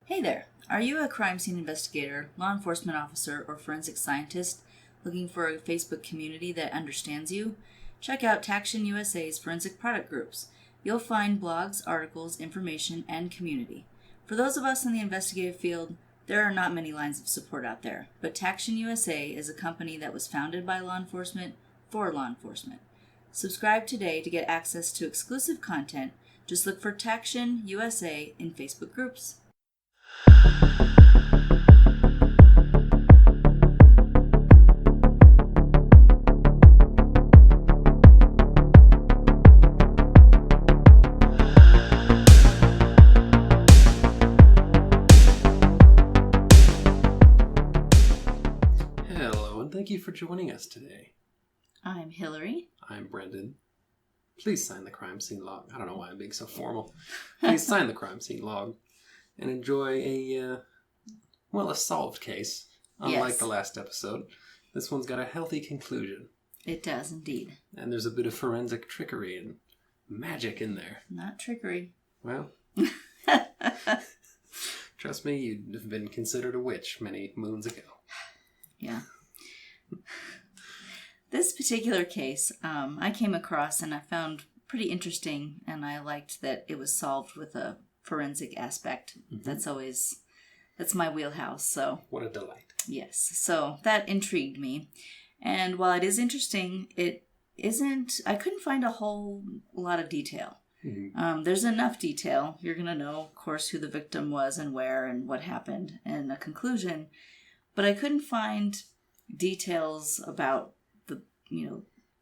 Hey there! Are you a crime scene investigator, law enforcement officer, or forensic scientist looking for a Facebook community that understands you? Check out Taction USA's forensic product groups. You'll find blogs, articles, information, and community. For those of us in the investigative field, there are not many lines of support out there, but Taction USA is a company that was founded by law enforcement for law enforcement. Subscribe today to get access to exclusive content. Just look for Taction USA in Facebook groups. Hello, and thank you for joining us today. I'm Hillary. I'm Brendan. Please sign the crime scene log. I don't know why I'm being so formal. Please sign the crime scene log and enjoy a solved case. Unlike Yes. the last episode, this one's got a healthy conclusion. It does indeed. And there's a bit of forensic trickery and magic in there. Not trickery. Well, trust me, you'd have been considered a witch many moons ago. Yeah. This particular case, I came across and I found pretty interesting, and I liked that it was solved with a forensic aspect. Mm-hmm. That's my wheelhouse, so. What a delight. Yes, so that intrigued me. And while it is interesting, I couldn't find a whole lot of detail. Mm-hmm. There's enough detail. You're going to know, of course, who the victim was and where and what happened and a conclusion. But I couldn't find details about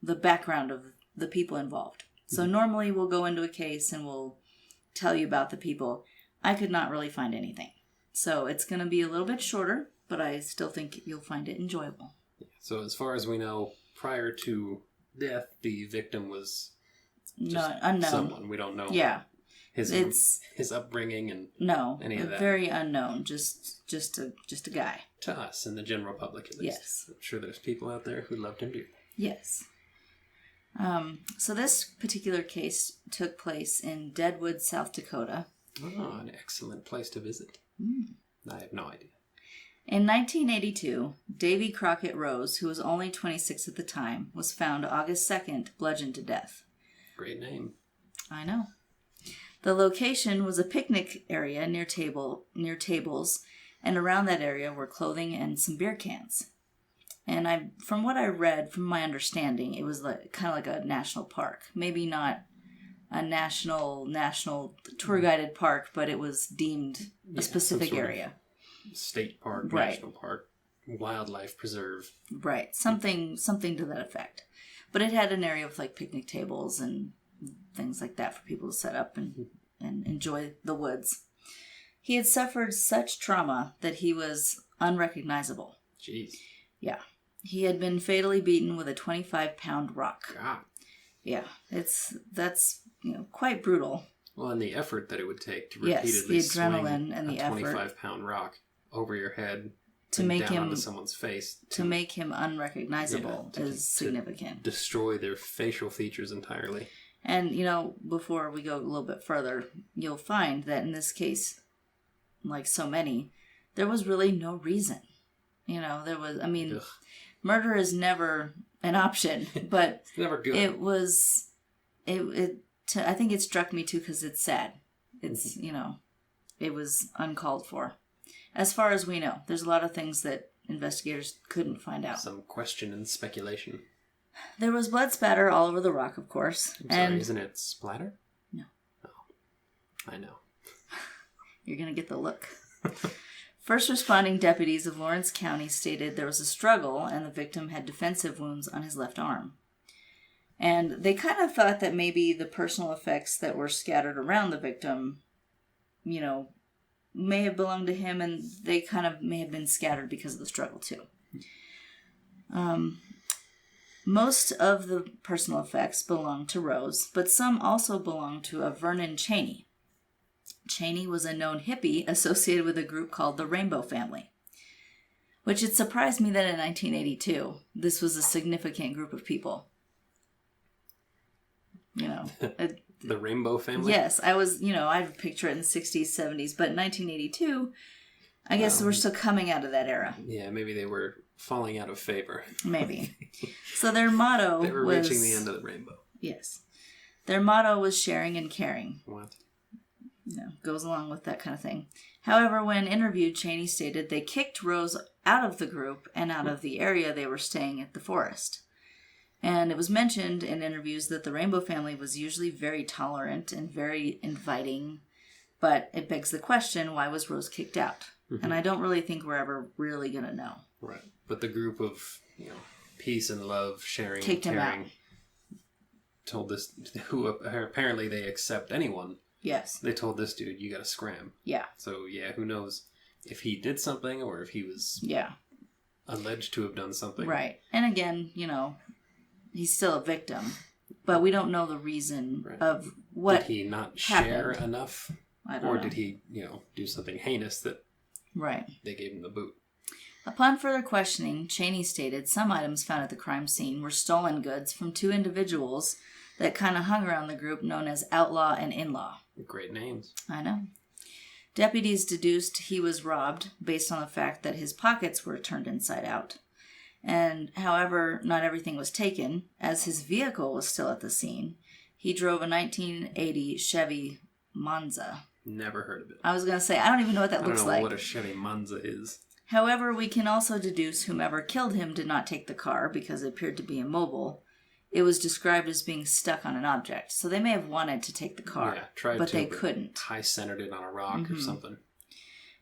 the background of the people involved. So normally we'll go into a case and we'll tell you about the people. I could not really find anything. So it's going to be a little bit shorter, but I still think you'll find it enjoyable. So as far as we know, prior to death, the victim was Not unknown. someone. We don't know his upbringing and any of that. Very unknown. Just a guy. To us, in the general public at least. Yes. I'm sure there's people out there who loved him dearly. Yes. So this particular case took place in Deadwood, South Dakota. Oh, an excellent place to visit. I have no idea. In 1982, Davy Crockett Rose, who was only 26 at the time, was found August 2nd, bludgeoned to death. Great name. I know. The location was a picnic area near tables, and around that area were clothing and some beer cans. And from what I read, from my understanding, it was kind of like a national park. Maybe not a national tour guided park, but it was deemed a specific area. State park, right. National park, wildlife preserve. Right, something to that effect. But it had an area with like picnic tables and things like that for people to set up and enjoy the woods. He had suffered such trauma that he was unrecognizable. Jeez. Yeah. He had been fatally beaten with a 25-pound rock. God. Yeah, that's quite brutal. Well, and the effort that it would take to Yes, repeatedly the adrenaline swing and the a effort 25-pound rock over your head to and make down him onto someone's face to make him unrecognizable to is significant. Destroy their facial features entirely. And before we go a little bit further, you'll find that in this case, like so many, there was really no reason. Ugh. Murder is never an option, but It's never good. it was. I think it struck me too because it's sad. It's it was uncalled for. As far as we know, there's a lot of things that investigators couldn't find out. Some question and speculation. There was blood spatter all over the rock, of course. Sorry, isn't it splatter? No. Oh, I know. You're going to get the look. First responding deputies of Lawrence County stated there was a struggle and the victim had defensive wounds on his left arm. And they kind of thought that maybe the personal effects that were scattered around the victim, may have belonged to him, and they kind of may have been scattered because of the struggle too. Most of the personal effects belonged to Rose, but some also belonged to a Vernon Cheney. Cheney was a known hippie associated with a group called the Rainbow Family, which it surprised me that in 1982, this was a significant group of people. The Rainbow family? Yes, I'd picture it in the 60s, 70s, but in 1982, I guess we're still coming out of that era. Yeah, maybe they were falling out of favor. Maybe. So their motto They were was... reaching the end of the rainbow. Yes. Their motto was sharing and caring. What? Goes along with that kind of thing. However, when interviewed, Cheney stated they kicked Rose out of the group and out of the area they were staying at the forest. And it was mentioned in interviews that the Rainbow family was usually very tolerant and very inviting, but it begs the question, why was Rose kicked out? Mm-hmm. And I don't really think we're ever really going to know. Right. But the group of, peace and love, sharing, kicked caring, him out. Told this, who apparently they accept anyone. Yes. They told this dude, you gotta scram. Yeah. So, who knows if he did something or if he was alleged to have done something. Right. And again, he's still a victim, but we don't know the reason of what did he not happened. Share enough? I don't know. Or did he, do something heinous that they gave him the boot? Upon further questioning, Cheney stated some items found at the crime scene were stolen goods from two individuals that kind of hung around the group known as Outlaw and In-Law. Great names. I know. Deputies deduced he was robbed based on the fact that his pockets were turned inside out. And however, not everything was taken, as his vehicle was still at the scene. He drove a 1980 Chevy Monza. Never heard of it. I was going to say, I don't even know what that looks like. I don't know what a Chevy Monza is. However, we can also deduce whomever killed him did not take the car because it appeared to be immobile. It was described as being stuck on an object. So they may have wanted to take the car, but they couldn't. High-centered it on a rock or something.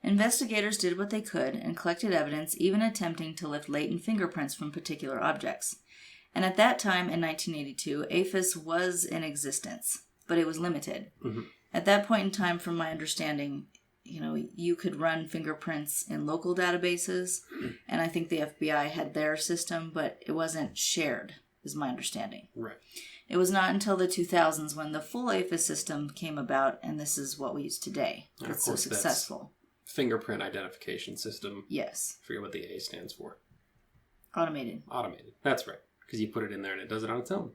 Investigators did what they could and collected evidence, even attempting to lift latent fingerprints from particular objects. And at that time, in 1982, APHIS was in existence, but it was limited. Mm-hmm. At that point in time, from my understanding, you could run fingerprints in local databases, and I think the FBI had their system, but it wasn't shared, is my understanding. Right. It was not until the 2000s when the full APHIS system came about, and this is what we use today. It's so successful. Fingerprint identification system. Yes. I forget what the A stands for. Automated. That's right. Because you put it in there and it does it on its own.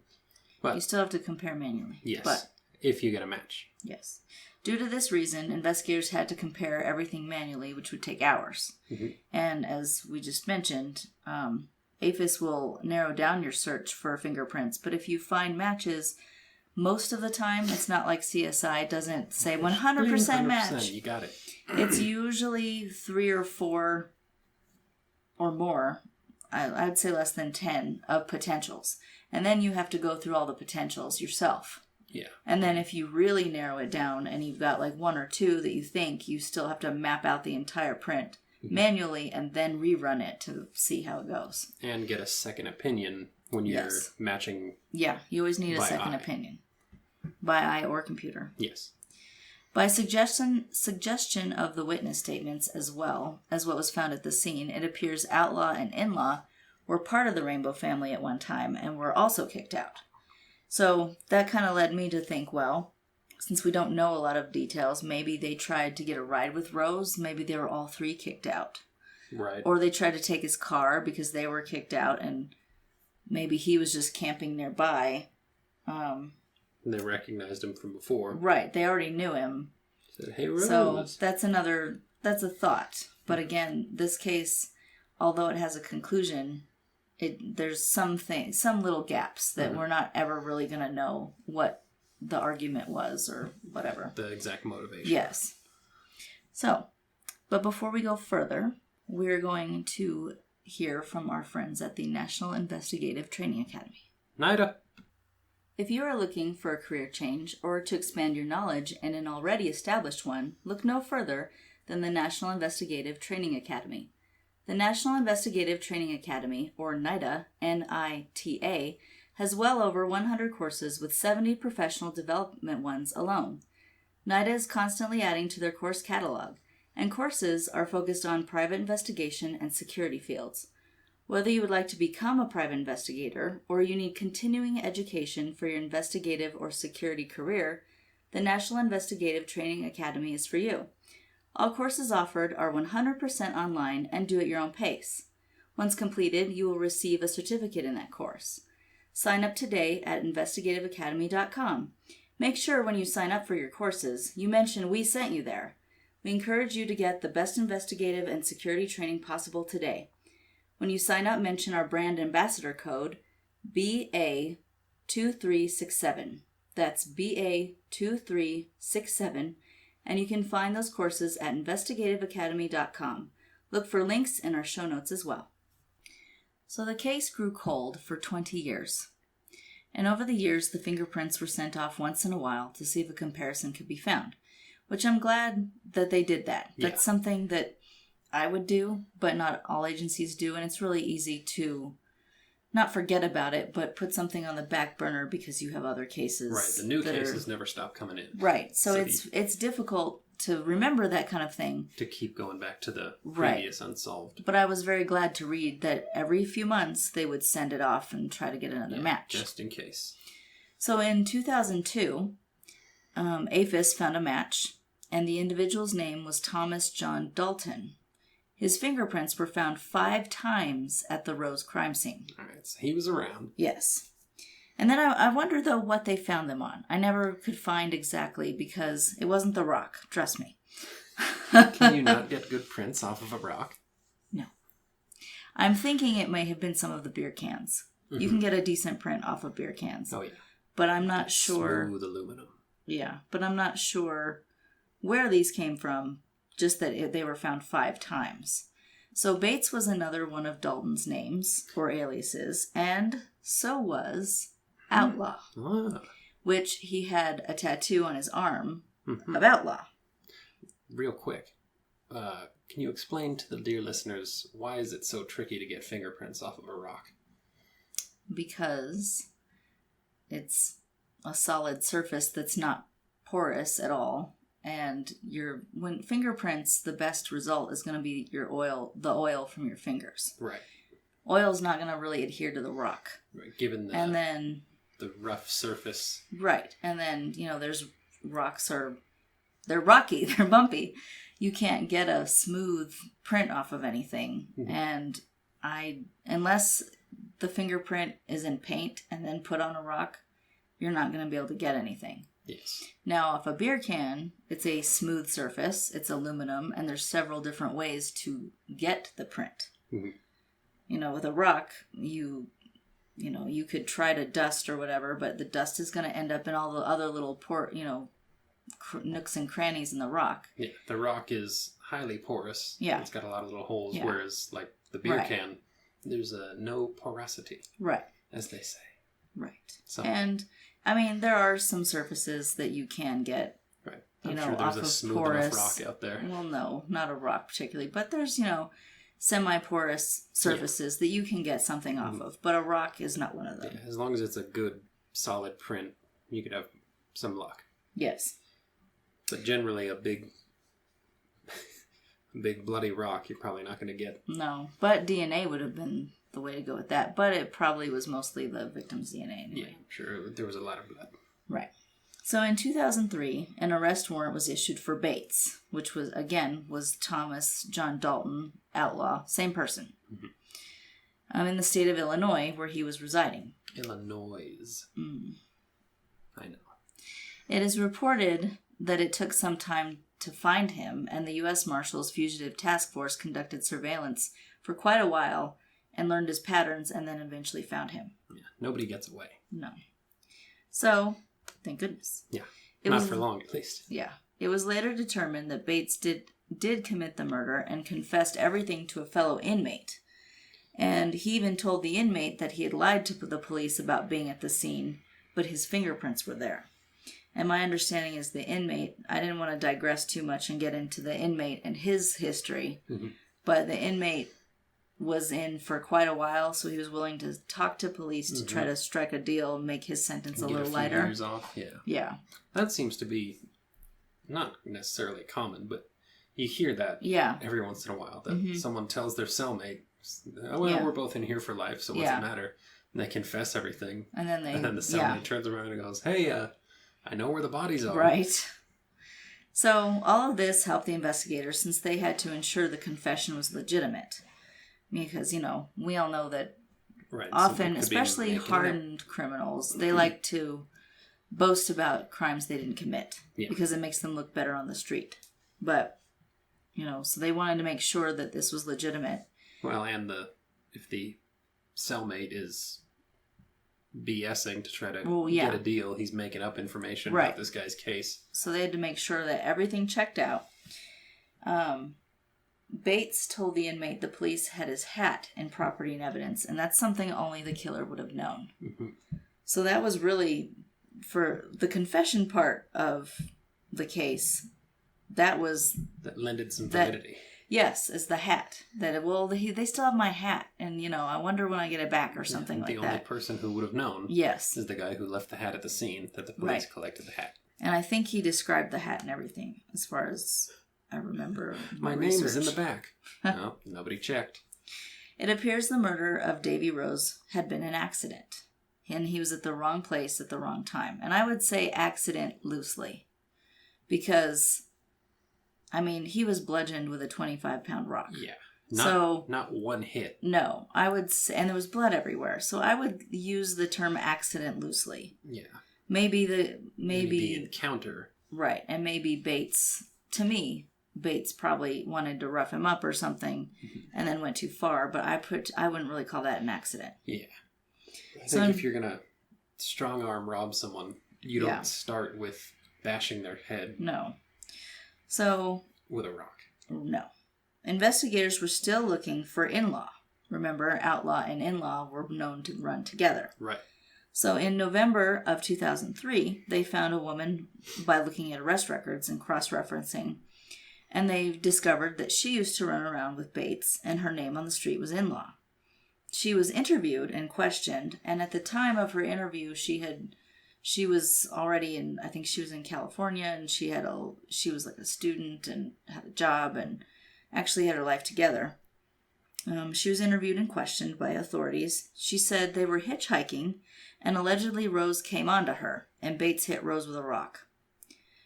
But you still have to compare manually. Yes. But if you get a match. Yes. Due to this reason, investigators had to compare everything manually, which would take hours. Mm-hmm. And as we just mentioned, APHIS will narrow down your search for fingerprints. But if you find matches, most of the time, it's not like CSI. It doesn't say 100% match. You got it. It's usually 3 or 4 or more. I'd say less than 10 of potentials. And then you have to go through all the potentials yourself. Yeah. And then if you really narrow it down and you've got like 1 or 2 that you think, you still have to map out the entire print manually and then rerun it to see how it goes. And get a second opinion when you're matching. Yeah, you always need a second opinion. By eye or computer. Yes. By suggestion of the witness statements as well as what was found at the scene, it appears Outlaw and In-Law were part of the Rainbow family at one time and were also kicked out. So that kind of led me to think, well, since we don't know a lot of details, maybe they tried to get a ride with Rose. Maybe they were all 3 kicked out. Right. Or they tried to take his car because they were kicked out and maybe he was just camping nearby. They recognized him from before. Right. They already knew him. Said, hey, Rose. So that's a thought. But again, this case, although it has a conclusion, there's some little gaps that we're not ever really going to know what the argument was or whatever. The exact motivation. Yes. So, but before we go further, we're going to hear from our friends at the National Investigative Training Academy. NIDA. If you are looking for a career change or to expand your knowledge in an already established one, look no further than the National Investigative Training Academy. The National Investigative Training Academy, or NITA, N-I-T-A, has well over 100 courses with 70 professional development ones alone. NITA is constantly adding to their course catalog, and courses are focused on private investigation and security fields. Whether you would like to become a private investigator or you need continuing education for your investigative or security career, the National Investigative Training Academy is for you. All courses offered are 100% online and do at your own pace. Once completed, you will receive a certificate in that course. Sign up today at investigativeacademy.com. Make sure when you sign up for your courses, you mention we sent you there. We encourage you to get the best investigative and security training possible today. When you sign up, mention our brand ambassador code, BA2367. That's BA2367, and you can find those courses at investigativeacademy.com. Look for links in our show notes as well. So the case grew cold for 20 years. And over the years, the fingerprints were sent off once in a while to see if a comparison could be found, which I'm glad that they did that. That's something that I would do, but not all agencies do, and it's really easy to not forget about it, but put something on the back burner because you have other cases. Right, the new cases never stop coming in. Right, so it's difficult to remember that kind of thing. To keep going back to the previous unsolved. But I was very glad to read that every few months they would send it off and try to get another match. Just in case. So in 2002, APHIS found a match, and the individual's name was Thomas John Dalton. His fingerprints were found 5 times at the Rose crime scene. All right, so he was around. Yes. And then I wonder, though, what they found them on. I never could find exactly because it wasn't the rock. Trust me. Can you not get good prints off of a rock? No. I'm thinking it may have been some of the beer cans. Mm-hmm. You can get a decent print off of beer cans. Oh, yeah. But I'm not sure. Smooth aluminum. Yeah, but I'm not sure where these came from, just that they were found 5 times. So Bates was another one of Dalton's names, or aliases, and so was Outlaw, which he had a tattoo on his arm of Outlaw. Real quick, can you explain to the dear listeners why is it so tricky to get fingerprints off of a rock? Because it's a solid surface that's not porous at all, and when fingerprints, the best result is going to be the oil from your fingers. Right. Oil's not going to really adhere to the rock. Right. Given the rough surface. Right. And then, there's rocks they're rocky, they're bumpy. You can't get a smooth print off of anything. Mm-hmm. And unless the fingerprint is in paint and then put on a rock, you're not going to be able to get anything. Yes. Now, off a beer can, it's a smooth surface, it's aluminum, and there's several different ways to get the print. Mm-hmm. With a rock, you could try to dust or whatever, but the dust is going to end up in all the other little nooks and crannies in the rock. Yeah, the rock is highly porous. Yeah. It's got a lot of little holes, whereas like the beer can, there's no porosity. Right. As they say. Right. So. And, there are some surfaces that you can get, right. I'm sure there's off a of smooth porous enough rock out there. Well, no, not a rock particularly, but there's, semi-porous surfaces that you can get something off of, but a rock is not one of them. Yeah, as long as it's a good, solid print, you could have some luck. Yes. But generally, a big bloody rock, you're probably not going to get. No, but DNA would have been the way to go with that, but it probably was mostly the victim's DNA anyway. Yeah, sure. There was a lot of blood. Right. So in 2003, an arrest warrant was issued for Bates, which was Thomas John Dalton, Outlaw, same person, in the state of Illinois, where he was residing. Illinois. I know. It is reported that it took some time to find him, and the U.S. Marshals Fugitive Task Force conducted surveillance for quite a while and learned his patterns and then eventually found him. Yeah, nobody gets away. No. So, thank goodness. Yeah. Not for long, at least. Yeah. It was later determined that Bates did commit the murder and confessed everything to a fellow inmate. And he even told the inmate that he had lied to the police about being at the scene, but his fingerprints were there. And my understanding is the inmate, I didn't want to digress too much and get into the inmate and his history, but the inmate was in for quite a while, so he was willing to talk to police to try to strike a deal and make his sentence a little lighter. Years off, yeah. Yeah. That seems to be not necessarily common, but you hear that every once in a while, that someone tells their cellmate, we're both in here for life, so what's it matter? And they confess everything. And then the cellmate turns around and goes, hey, I know where the bodies are. Right. So all of this helped the investigators since they had to ensure the confession was legitimate. Because, we all know that often, especially hardened criminals, they like to boast about crimes they didn't commit because it makes them look better on the street. But, so they wanted to make sure that this was legitimate. Well, and if the cellmate is BSing to try to get a deal, he's making up information about this guy's case. So they had to make sure that everything checked out. Bates told the inmate the police had his hat in property and evidence, and that's something only the killer would have known. Mm-hmm. So that was really, for the confession part of the case, that lended some validity. Yes, is the hat. They still have my hat, and I wonder when I get it back or something like that. The only person who would have known is the guy who left the hat at the scene, that the police collected the hat. And I think he described the hat and everything, as far as I remember. My name is in the back. No, nobody checked. It appears the murder of Davy Rose had been an accident, and he was at the wrong place at the wrong time. And I would say accident loosely, because he was bludgeoned with a 25-pound rock. Yeah. Not one hit. No, I would say, and there was blood everywhere. So I would use the term accident loosely. Yeah. Maybe the encounter. Right. And maybe Bates probably wanted to rough him up or something and then went too far, but I wouldn't really call that an accident. Yeah. I think if you're going to strong arm rob someone, you don't start with bashing their head. No. So... with a rock. No. Investigators were still looking for in-law. Remember, outlaw and in-law were known to run together. Right. So in November of 2003, they found a woman by looking at arrest records and cross-referencing, and they discovered that she used to run around with Bates, and her name on the street was in-law. She was interviewed and questioned, and at the time of her interview, she was already I think she was in California, and she was like a student and had a job and actually had her life together. She was interviewed and questioned by authorities. She said they were hitchhiking, and allegedly Rose came onto her, and Bates hit Rose with a rock.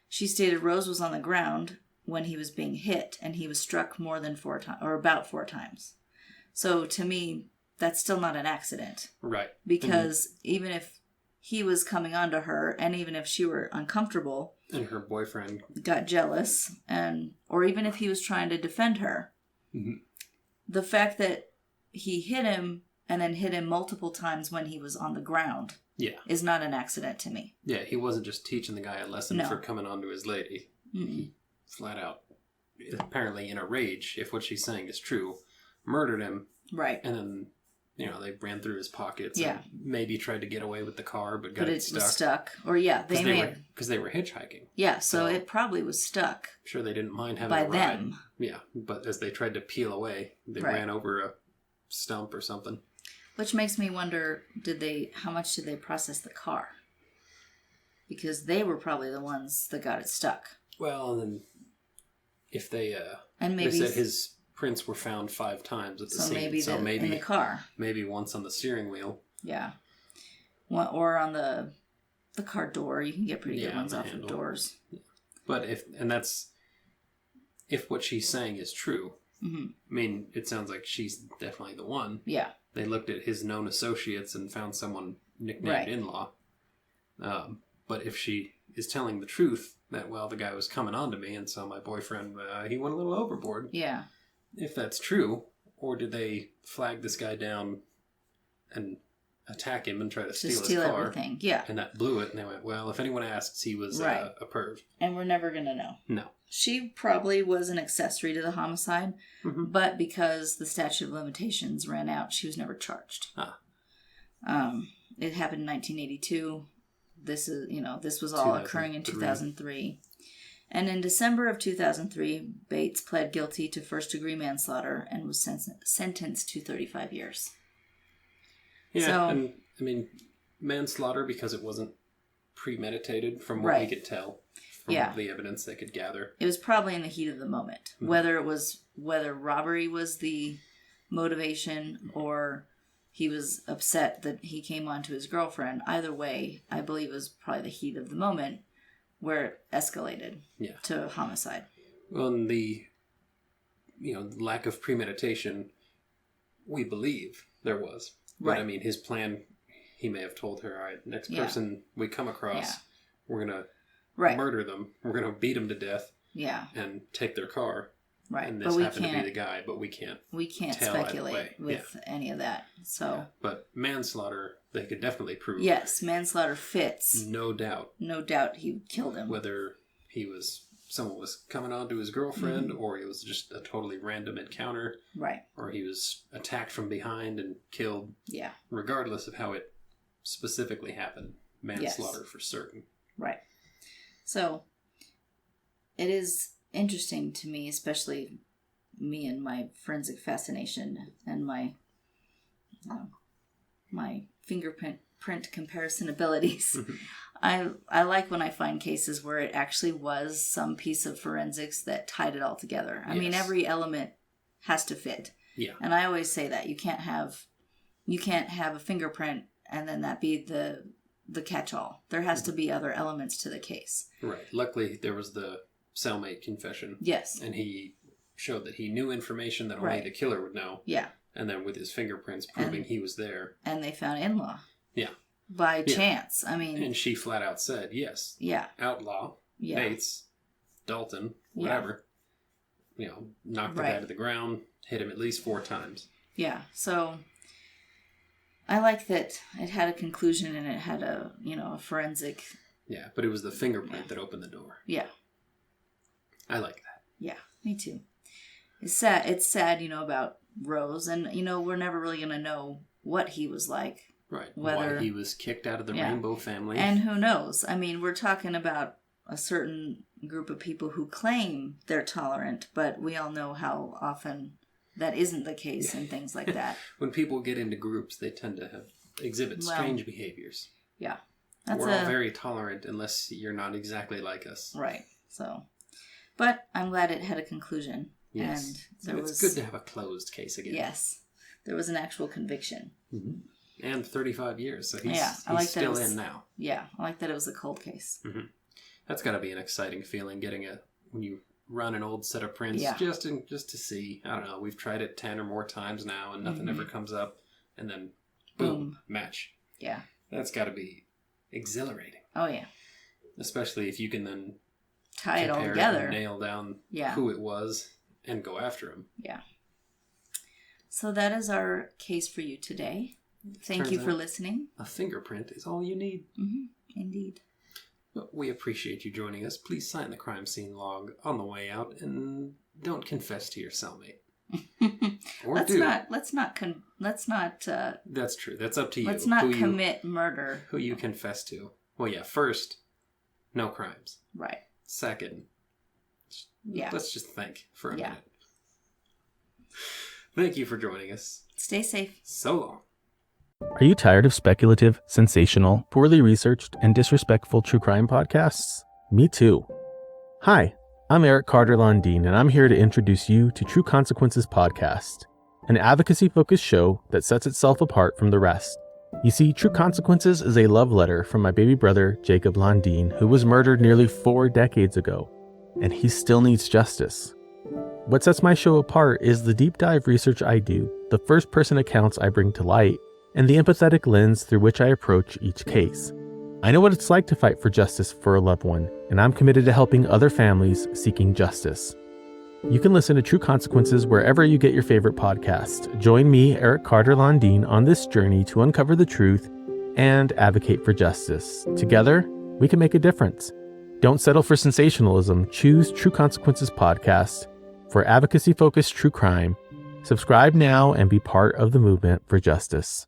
She stated Rose was on the ground when he was being hit, and he was struck more than 4 times, or about 4 times. So to me, that's still not an accident. Right. Because even if he was coming onto her, and even if she were uncomfortable, and her boyfriend got jealous, or even if he was trying to defend her, the fact that he hit him and then hit him multiple times when he was on the ground is not an accident to me. Yeah, he wasn't just teaching the guy a lesson for coming onto his lady. He flat out, apparently in a rage, if what she's saying is true, murdered him. Right. And then, they ran through his pockets and maybe tried to get away with the car, but it stuck. Was stuck. Or, because they were hitchhiking. Yeah, so it probably was stuck. I'm sure they didn't mind having by a ride. Them. Yeah, but as they tried to peel away, they ran over a stump or something. Which makes me wonder, how much did they process the car? Because they were probably the ones that got it stuck. Well, and then if they said his prints were found 5 times at the scene. Maybe in the car. Maybe once on the steering wheel. Yeah. Or on the car door. You can get pretty good ones off of doors. Yeah. But if what she's saying is true, it sounds like she's definitely the one. Yeah. They looked at his known associates and found someone nicknamed in-law. But if she is telling the truth, that, the guy was coming on to me, and so my boyfriend, he went a little overboard. Yeah. If that's true, or did they flag this guy down and attack him and try to steal his car? Everything. Yeah. And that blew it, and they went, if anyone asks, he was a perv. And we're never going to know. No. She probably was an accessory to the homicide, but because the statute of limitations ran out, she was never charged. It happened in 1982. This was all occurring in 2003. And in December of 2003, Bates pled guilty to first-degree manslaughter and was sentenced to 35 years. Yeah, manslaughter because it wasn't premeditated from what we could tell from the evidence they could gather. It was probably in the heat of the moment. Whether robbery was the motivation or he was upset that he came on to his girlfriend, either way, I believe it was probably the heat of the moment where it escalated to homicide. Well, and the lack of premeditation, we believe there was. But his plan, he may have told her, all right, next person we come across, we're going to murder them. We're going to beat them to death. Yeah. And take their car. Right. And this happened to be the guy, but we can't speculate with any of that. So. Yeah. But manslaughter, they could definitely prove. Yes, manslaughter fits. No doubt. No doubt he killed him. Whether someone was coming on to his girlfriend, or it was just a totally random encounter. Right. Or he was attacked from behind and killed. Yeah. Regardless of how it specifically happened. Manslaughter for certain. Right. So, it is interesting to me, especially me and my forensic fascination and my fingerprint comparison abilities. I like when I find cases where it actually was some piece of forensics that tied it all together. I mean, every element has to fit. Yeah. And I always say that you can't have a fingerprint and then that be the catch-all. There has to be other elements to the case. Right. Luckily, there was the cellmate confession. Yes. And he showed that he knew information that only the killer would know. Yeah. And then with his fingerprints proving he was there. And they found in-law. Yeah. By chance. I mean. And she flat out said, yes. Yeah. Outlaw. Yeah. Bates. Dalton. Whatever. Yeah. You know, knocked the guy to the ground. Hit him at least 4 times. Yeah. So I like that it had a conclusion and it had a forensic. Yeah. But it was the fingerprint that opened the door. Yeah. I like that. Yeah. Me too. It's sad, about Rose. And, we're never really going to know what he was like. Right. Why he was kicked out of the Rainbow family. And who knows? I mean, we're talking about a certain group of people who claim they're tolerant, but we all know how often that isn't the case and things like that. When people get into groups, they tend to exhibit strange behaviors. Yeah. We're all very tolerant unless you're not exactly like us. Right. So, but I'm glad it had a conclusion. Yes. And it's good to have a closed case again. Yes. There was an actual conviction. Mm-hmm. And 35 years, so he's still in now. Yeah, I like that it was a cold case. Mm-hmm. That's got to be an exciting feeling, when you run an old set of prints, just to see. I don't know, we've tried it 10 or more times now, and nothing ever comes up, and then boom, match. Yeah. That's got to be exhilarating. Oh, yeah. Especially if you can then tie it all together. And nail down who it was and go after him. Yeah. So that is our case for you today. Thank you for listening. A fingerprint is all you need. Mm-hmm. Indeed. Well, we appreciate you joining us. Please sign the crime scene log on the way out and don't confess to your cellmate. Or let's not. That's true. That's up to you. Let's not commit murder. Who you confess to. Well, yeah. First, no crimes. Right. Second, let's just think for a minute. Thank you for joining us. Stay safe. So long. Are you tired of speculative, sensational, poorly researched, and disrespectful true crime podcasts? Me too. Hi, I'm Eric Carter-Londine, and I'm here to introduce you to True Consequences Podcast, an advocacy-focused show that sets itself apart from the rest. You see, True Consequences is a love letter from my baby brother, Jacob Londine, who was murdered nearly 4 decades ago, and he still needs justice. What sets my show apart is the deep dive research I do, the first-person accounts I bring to light, and the empathetic lens through which I approach each case. I know what it's like to fight for justice for a loved one, and I'm committed to helping other families seeking justice. You can listen to True Consequences wherever you get your favorite podcast. Join me, Eric Carter-Londine, on this journey to uncover the truth and advocate for justice. Together, we can make a difference. Don't settle for sensationalism. Choose True Consequences Podcast for advocacy-focused true crime. Subscribe now and be part of the movement for justice.